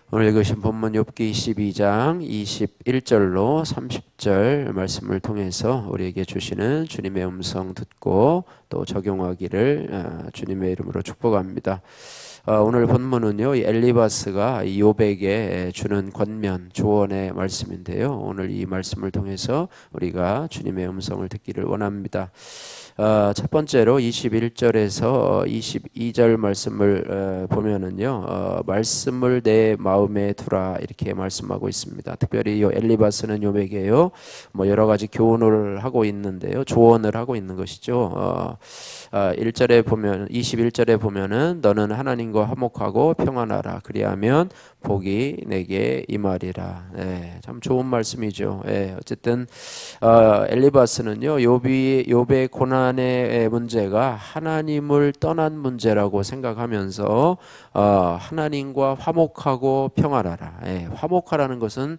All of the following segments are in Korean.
오늘 읽으신 본문 욥기 22장 21절로 30절 말씀을 통해서 우리에게 주시는 주님의 음성 듣고 또 적용하기를 주님의 이름으로 축복합니다. 오늘 본문은요, 이 엘리바스가 이 욥에게 주는 권면, 조언의 말씀인데요. 오늘 이 말씀을 통해서 우리가 주님의 음성을 듣기를 원합니다. 첫 번째로 21절에서 22절 말씀을 보면은요, 말씀을 내 마음에 두라 이렇게 말씀하고 있습니다. 특별히 이 엘리바스는 욥에게요, 뭐 여러 가지 교훈을 하고 있는데요, 조언을 하고 있는 것이죠. 1절에 보면 21절에 보면은 너는 하나님과 화목하고 평안하라 그리하면 복이 내게 임하리라. 참 좋은 말씀이죠. 어쨌든 엘리바스는요, 욥의 고난의 문제가 하나님을 떠난 문제라고 생각하면서 하나님과 화목하고 평안하라. 화목하라는 것은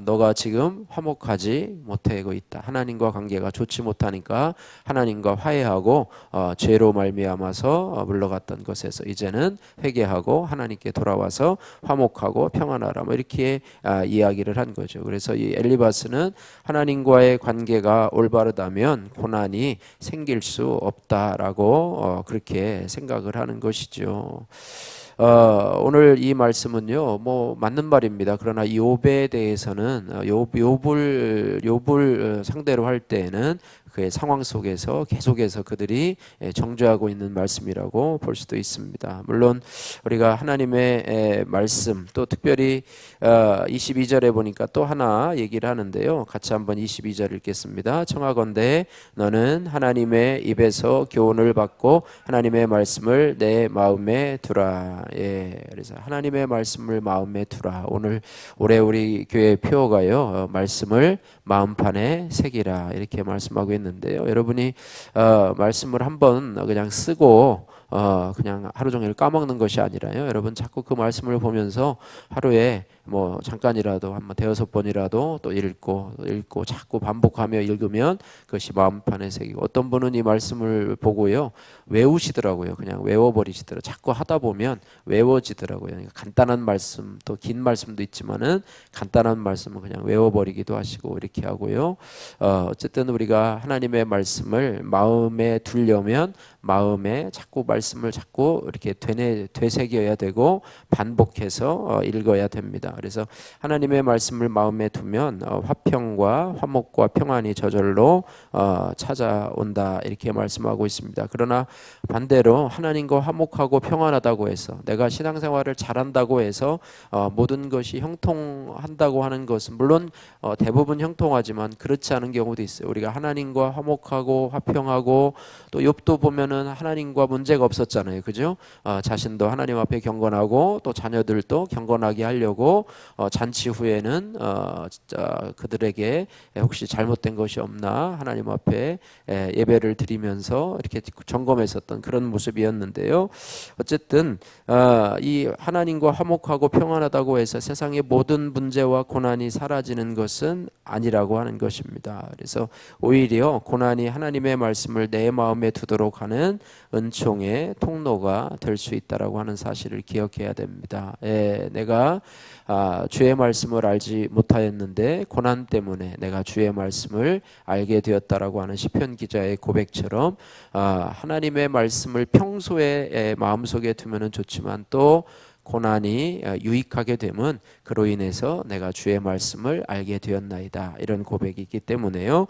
너가 지금 화목하지 못하고 있다. 하나님과 관계가 좋지 못하니까 하나님과 화해하고 죄로 말미암아서 물러갔던 것에서 이제는 회개하고 하나님께 돌아와서 화목하고 평안하라. 뭐 이렇게 이야기를 한 거죠. 그래서 이 엘리바스는 하나님과의 관계가 올바르다면 고난이 생길 수 없다라고 그렇게 생각을 하는 것이죠. 오늘 이 말씀은요, 뭐 맞는 말입니다. 그러나 이 욥에 대해서는 욥을 상대로 할 때에는 그의 상황 속에서 계속해서 그들이 정죄하고 있는 말씀이라고 볼 수도 있습니다. 물론 우리가 하나님의 말씀, 또 특별히 22절에 보니까 또 하나 얘기를 하는데요. 같이 한번 22절 읽겠습니다. 청하건대 너는 하나님의 입에서 교훈을 받고 하나님의 말씀을 내 마음에 두라. 그래서 하나님의 말씀을 마음에 두라. 올해 우리 교회 표어가요, 말씀을 마음판에 새기라 이렇게 말씀하고 있는데요. 여러분이 말씀을 한번 그냥 쓰고 그냥 하루 종일 까먹는 것이 아니라요, 여러분 자꾸 그 말씀을 보면서 하루에 뭐 잠깐이라도 한번 대여섯 번이라도 또 읽고 자꾸 반복하며 읽으면 그것이 마음판에 새기고, 어떤 분은 이 말씀을 보고요 외우시더라고요. 그냥 외워버리시더라고요. 자꾸 하다 보면 외워지더라고요. 그러니까 간단한 말씀, 또 긴 말씀도 있지만은 간단한 말씀은 그냥 외워버리기도 하시고 이렇게 하고요. 어쨌든 우리가 하나님의 말씀을 마음에 두려면 마음에 자꾸 말씀을 자꾸 이렇게 되새겨야 되고 반복해서 읽어야 됩니다. 그래서 하나님의 말씀을 마음에 두면 화평과 화목과 평안이 저절로 찾아온다 이렇게 말씀하고 있습니다. 그러나 반대로 하나님과 화목하고 평안하다고 해서, 내가 신앙생활을 잘한다고 해서 모든 것이 형통한다고 하는 것은 물론 대부분 형통하지만 그렇지 않은 경우도 있어요. 우리가 하나님과 화목하고 화평하고, 또 욥도 보면은 하나님과 문제가 없었잖아요. 그죠? 자신도 하나님 앞에 경건하고 또 자녀들도 경건하게 하려고 잔치 후에는 그들에게 혹시 잘못된 것이 없나 하나님 앞에 예배를 드리면서 이렇게 점검했었던 그런 모습이었는데요. 어쨌든 이 하나님과 화목하고 평안하다고 해서 세상의 모든 문제와 고난이 사라지는 것은 아니라고 하는 것입니다. 그래서 오히려 고난이 하나님의 말씀을 내 마음에 두도록 하는 은총의 통로가 될 수 있다라고 하는 사실을 기억해야 됩니다. 내가 주의 말씀을 알지 못하였는데 고난 때문에 내가 주의 말씀을 알게 되었다라고 하는 시편 기자의 고백처럼 하나님의 말씀을 평소에 마음속에 두면은 좋지만 또 고난이 유익하게 되면 그로 인해서 내가 주의 말씀을 알게 되었나이다, 이런 고백이 있기 때문에요.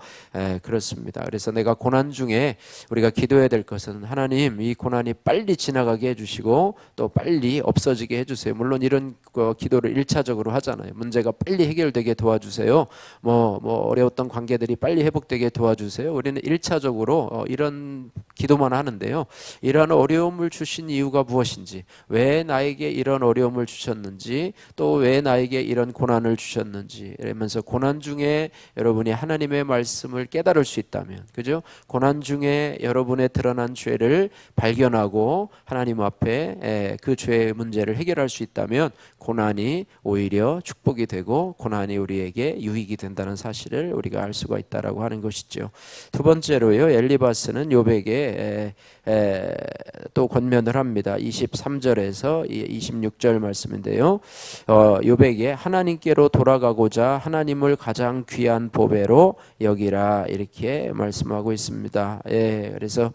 그렇습니다. 그래서 내가 고난 중에 우리가 기도해야 될 것은, 하나님 이 고난이 빨리 지나가게 해주시고 또 빨리 없어지게 해주세요. 물론 이런 기도를 1차적으로 하잖아요. 문제가 빨리 해결되게 도와주세요. 뭐 어려웠던 관계들이 빨리 회복되게 도와주세요. 우리는 1차적으로 이런 기도만 하는데요. 이러한 어려움을 주신 이유가 무엇인지, 왜 나에게 이런 어려움을 주셨는지, 또 왜 나에게 이런 고난을 주셨는지, 이러면서 고난 중에 여러분이 하나님의 말씀을 깨달을 수 있다면, 그죠? 고난 중에 여러분의 드러난 죄를 발견하고 하나님 앞에 그 죄의 문제를 해결할 수 있다면 고난이 오히려 축복이 되고 고난이 우리에게 유익이 된다는 사실을 우리가 알 수가 있다라고 하는 것이죠. 두 번째로요, 엘리바스는 욥에게 또 권면을 합니다. 23절에서 26절 말씀인데요. 욥에게 하나님께로 돌아가고자 하나님을 가장 귀한 보배로 여기라 이렇게 말씀하고 있습니다. 예, 그래서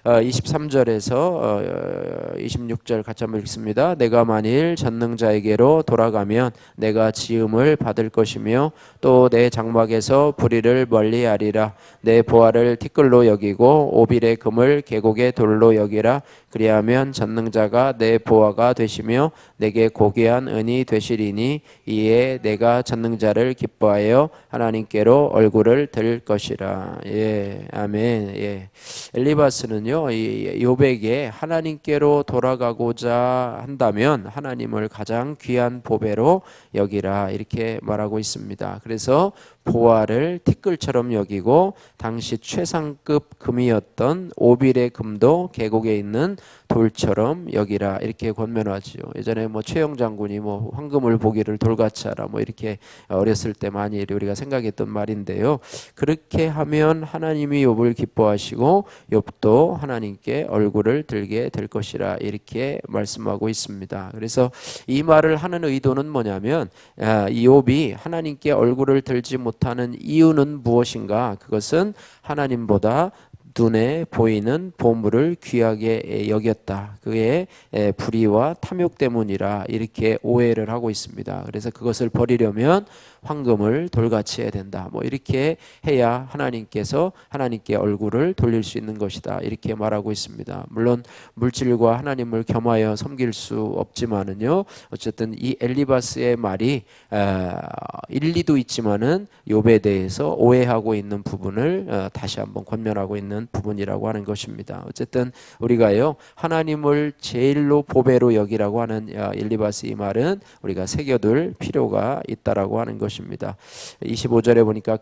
23절에서 26절 같이 한번 읽습니다. 내가 만일 전능자에게로 돌아가면 내가 지음을 받을 것이며 또 내 장막에서 불의를 멀리하리라. 내 보화를 티끌로 여기고 오빌의 금을 계곡의 돌로 여기라. 그리하면 전능자가 내 보화가 되시며 내게 고귀한 은이 되시리니 이에 내가 전능자를 기뻐하여 하나님께로 얼굴을 들 것이라. 예, 아멘. 예. 엘리바스는요, 이 욥에게 하나님께로 돌아가고자 한다면 하나님을 가장 귀한 보배로 여기라 이렇게 말하고 있습니다. 그래서 보화를 티끌처럼 여기고 당시 최상급 금이었던 오빌의 금도 계곡에 있는 돌처럼 여기라 이렇게 권면하지요. 예전에 뭐 최영 장군이 뭐 황금을 보기를 돌같이 하라 뭐 이렇게 어렸을 때 많이 우리가 생각했던 말인데요. 그렇게 하면 하나님이 욥을 기뻐하시고 욥도 하나님께 얼굴을 들게 될 것이라 이렇게 말씀하고 있습니다. 그래서 이 말을 하는 의도는 뭐냐면 이 욥이 하나님께 얼굴을 들지 못하는 이유는 무엇인가? 그것은 하나님보다 눈에 보이는 보물을 귀하게 여겼다. 그의 불의와 탐욕 때문이라 이렇게 오해를 하고 있습니다. 그래서 그것을 버리려면 황금을 돌같이 해야 된다. 뭐 이렇게 해야 하나님께서 하나님께 얼굴을 돌릴 수 있는 것이다. 이렇게 말하고 있습니다. 물론 물질과 하나님을 겸하여 섬길 수 없지만은요. 어쨌든 이 엘리바스의 말이 일리도 있지만은 욥에 대해서 오해하고 있는 부분을 다시 한번 권면하고 있는 부분이라고 하는 것입니다. 어쨌든 우리가요 하나님을 제일로 보배로 여기라고 하는 엘리바스 이 말은 우리가 새겨둘 필요가 있다라고 하는 것입니다. 25절에 보니까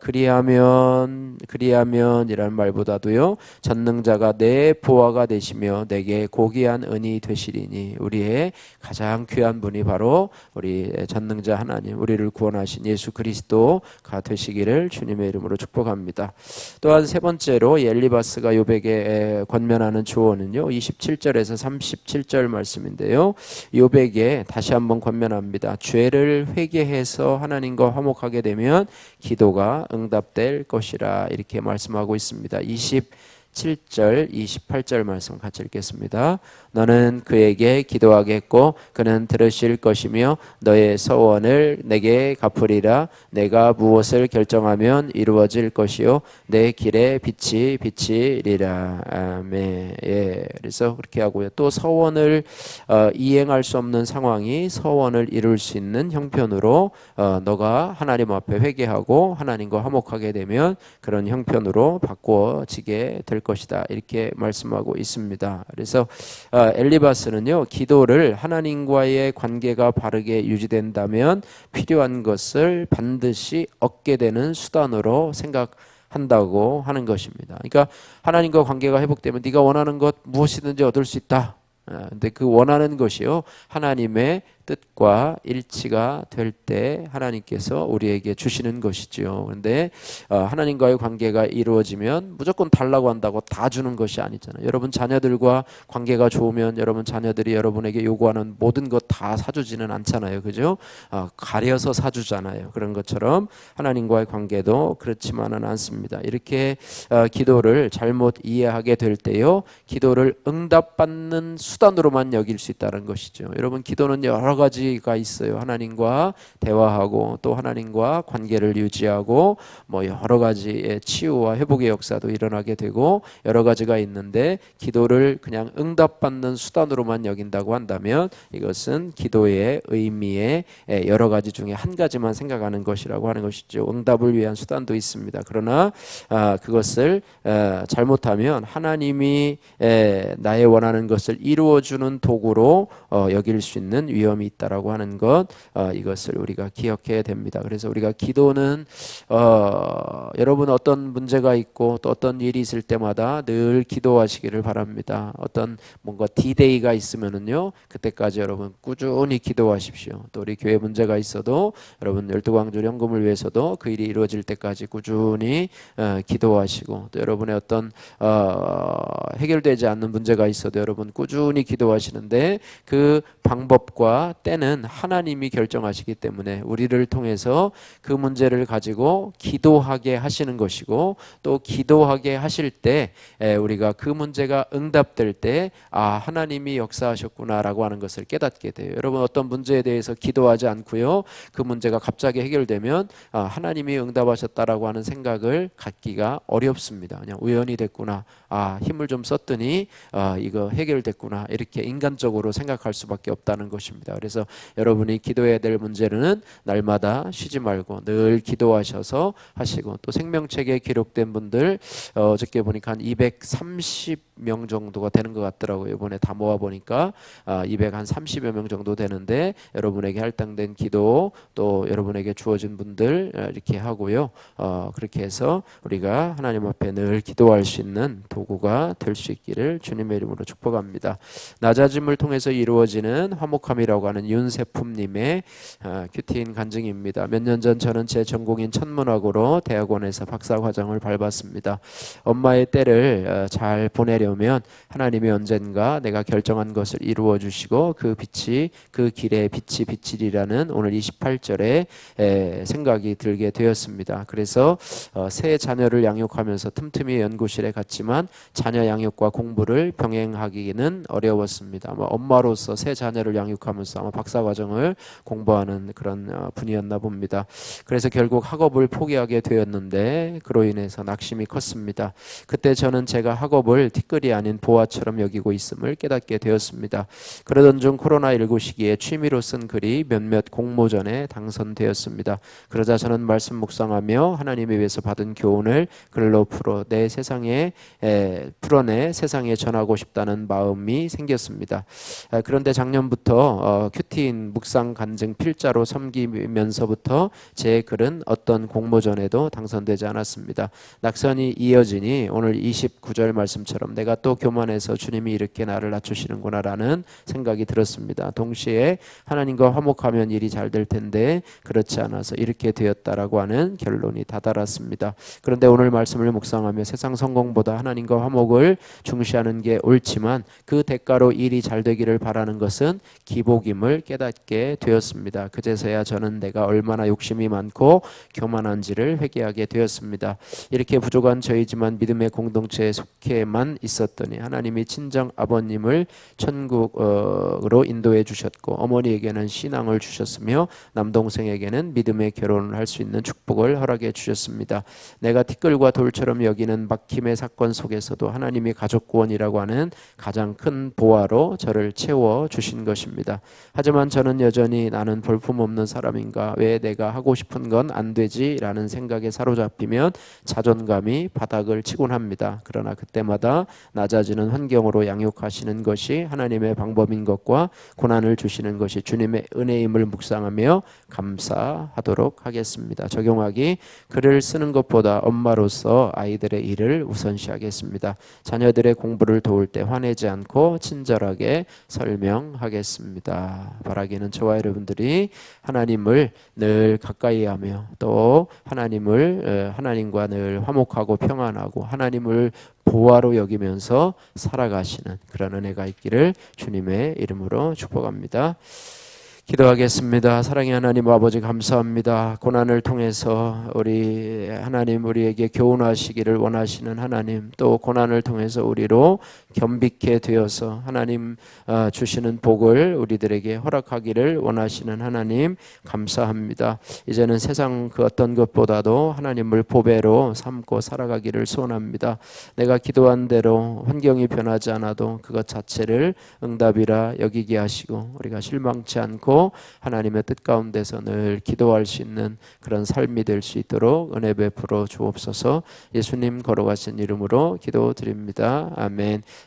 그리하면이라는 말보다도요 전능자가 내 보화가 되시며 내게 고귀한 은이 되시리니 우리의 가장 귀한 분이 바로 우리 전능자 하나님 우리를 구원하신 예수 그리스도가 되시기를 주님의 이름으로 축복합니다. 또한 세 번째로 엘리바스가 욥에게 권면하는 조언은요 27절에서 37절 말씀인데요. 욥에게 다시 한번 권면합니다. 죄를 회개해서 하나님과 화목하게 되면 기도가 응답될 것이라 이렇게 말씀하고 있습니다. 27절 28절 말씀 같이 읽겠습니다. 너는 그에게 기도하겠고 그는 들으실 것이며 너의 서원을 내게 갚으리라. 내가 무엇을 결정하면 이루어질 것이요 내 길에 빛이 비치리라. 아멘. 예. 그래서 그렇게 하고요. 또 서원을 이행할 수 없는 상황이 서원을 이룰 수 있는 형편으로 너가 하나님 앞에 회개하고 하나님과 화목하게 되면 그런 형편으로 바꾸어지게 될 것이다. 이렇게 말씀하고 있습니다. 그래서 엘리바스는요 기도를 하나님과의 관계가 바르게 유지된다면 필요한 것을 반드시 얻게 되는 수단으로 생각한다고 하는 것입니다. 그러니까 하나님과 관계가 회복되면 네가 원하는 것 무엇이든지 얻을 수 있다. 근데 그 원하는 것이요 하나님의 뜻과 일치가 될 때 하나님께서 우리에게 주시는 것이죠. 그런데 하나님과의 관계가 이루어지면 무조건 달라고 한다고 다 주는 것이 아니잖아요. 여러분 자녀들과 관계가 좋으면 여러분 자녀들이 여러분에게 요구하는 모든 것 다 사주지는 않잖아요. 그죠? 가려서 사주잖아요. 그런 것처럼 하나님과의 관계도 그렇지만은 않습니다. 이렇게 기도를 잘못 이해하게 될 때요 기도를 응답받는 수단으로만 여길 수 있다는 것이죠. 여러분 기도는 여러 가지가 있어요. 하나님과 대화하고 또 하나님과 관계를 유지하고 뭐 여러 가지의 치유와 회복의 역사도 일어나게 되고 여러 가지가 있는데 기도를 그냥 응답받는 수단으로만 여긴다고 한다면 이것은 기도의 의미의 여러 가지 중에 한 가지만 생각하는 것이라고 하는 것이죠. 응답을 위한 수단도 있습니다. 그러나 그것을 잘못하면 하나님이 나의 원하는 것을 이루어주는 도구로 여길 수 있는 위험이 있다라고 하는 것, 이것을 우리가 기억해야 됩니다. 그래서 우리가 기도는 여러분 어떤 문제가 있고 또 어떤 일이 있을 때마다 늘 기도하시기를 바랍니다. 어떤 뭔가 D-Day가 있으면은요, 그때까지 여러분 꾸준히 기도하십시오. 또 우리 교회 문제가 있어도 여러분 12광주 연금을 위해서도 그 일이 이루어질 때까지 꾸준히 기도하시고, 또 여러분의 어떤 해결되지 않는 문제가 있어도 여러분 꾸준히 기도하시는데, 그 방법과 때는 하나님이 결정하시기 때문에 우리를 통해서 그 문제를 가지고 기도하게 하시는 것이고, 또 기도하게 하실 때 우리가 그 문제가 응답될 때 하나님이 역사하셨구나라고 하는 것을 깨닫게 돼요. 여러분 어떤 문제에 대해서 기도하지 않고요, 그 문제가 갑자기 해결되면 하나님이 응답하셨다라고 하는 생각을 갖기가 어렵습니다. 그냥 우연이 됐구나, 힘을 좀 썼더니 이거 해결됐구나, 이렇게 인간적으로 생각할 수밖에 없다는 것입니다. 그래서 여러분이 기도해야 될 문제는 날마다 쉬지 말고 늘 기도하셔서 하시고, 또 생명책에 기록된 분들 어저께 보니까 한 230명 정도가 되는 것 같더라고요. 이번에 다 모아보니까 230여 명 정도 되는데, 여러분에게 할당된 기도, 또 여러분에게 주어진 분들 이렇게 하고요. 그렇게 해서 우리가 하나님 앞에 늘 기도할 수 있는 도구가 될 수 있기를 주님의 이름으로 축복합니다. 낮아짐을 통해서 이루어지는 화목함이라고 하는 윤세품님의 큐티인 간증입니다. 몇 년 전 저는 제 전공인 천문학으로 대학원에서 박사과정을 밟았습니다. 엄마의 때를 잘 보내려면 하나님이 언젠가 내가 결정한 것을 이루어 주시고 그 빛이, 그 길에 빛이 비치리라는 오늘 28절에 생각이 들게 되었습니다. 그래서 새 자녀를 양육하면서 틈틈이 연구실에 갔지만 자녀 양육과 공부를 병행하기는 어려웠습니다. 엄마로서 새 자녀를 양육하면서 아마 박사과정을 공부하는 그런 분이었나 봅니다. 그래서 결국 학업을 포기하게 되었는데, 그로 인해서 낙심이 컸습니다. 그때 저는 제가 학업을 티끌이 아닌 보화처럼 여기고 있음을 깨닫게 되었습니다. 그러던 중 코로나19 시기에 취미로 쓴 글이 몇몇 공모전에 당선되었습니다. 그러자 저는 말씀 묵상하며 하나님에 위해서 받은 교훈을 글로 풀어내 세상에 전하고 싶다는 마음이 생겼습니다. 그런데 작년부터 큐티인 묵상 간증 필자로 섬기면서부터 제 글은 어떤 공모전에도 당선되지 않았습니다. 낙선이 이어지니 오늘 29절 말씀처럼 내가 또 교만해서 주님이 이렇게 나를 낮추시는구나 라는 생각이 들었습니다. 동시에 하나님과 화목하면 일이 잘 될 텐데 그렇지 않아서 이렇게 되었다라고 하는 결론이 다다랐습니다. 그런데 오늘 말씀을 묵상하며 세상 성공보다 하나님과 화목을 중시하는 게 옳지만 그 대가로 일이 잘 되기를 바라는 것은 기복임을 깨닫게 되었습니다. 그제서야 저는 내가 얼마나 욕심이 많고 교만한지를 회개하게 되었습니다. 이렇게 부족한 저희지만 믿음의 공동체에 속해만 있었더니 하나님이 친정 아버님을 천국으로 인도해 주셨고, 어머니에게는 신앙을 주셨으며 남동생에게는 믿음의 결혼을 할 수 있는 축복을 허락해 주셨습니다. 내가 티끌과 돌처럼 여기는 막힘의 사건 속에서도 하나님이 가족구원이라고 하는 가장 큰 보화로 저를 채워 주신 것입니다. 하지만 저는 여전히 나는 볼품없는 사람인가, 왜 내가 하고 싶은 건 안 되지? 라는 생각에 사로잡히면 자존감이 바닥을 치곤 합니다. 그러나 그때마다 낮아지는 환경으로 양육하시는 것이 하나님의 방법인 것과 고난을 주시는 것이 주님의 은혜임을 묵상하며 감사하도록 하겠습니다. 적용하기, 글을 쓰는 것보다 엄마로서 아이들의 일을 우선시하겠습니다. 자녀들의 공부를 도울 때 화내지 않고 친절하게 설명하겠습니다. 바라기는 저와 여러분들이 하나님을 늘 가까이 하며 또 하나님과 늘 화목하고 평안하고 하나님을 보화로 여기면서 살아가시는 그런 은혜가 있기를 주님의 이름으로 축복합니다. 기도하겠습니다. 사랑의 하나님 아버지, 감사합니다. 고난을 통해서 우리 하나님, 우리에게 교훈하시기를 원하시는 하나님, 또 고난을 통해서 우리로 겸비케 되어서 하나님 주시는 복을 우리들에게 허락하기를 원하시는 하나님, 감사합니다. 이제는 세상 그 어떤 것보다도 하나님을 보배로 삼고 살아가기를 소원합니다. 내가 기도한 대로 환경이 변하지 않아도 그것 자체를 응답이라 여기게 하시고, 우리가 실망치 않고 하나님의 뜻 가운데서 늘 기도할 수 있는 그런 삶이 될 수 있도록 은혜 베풀어 주옵소서. 예수님 걸어가신 이름으로 기도드립니다. 아멘.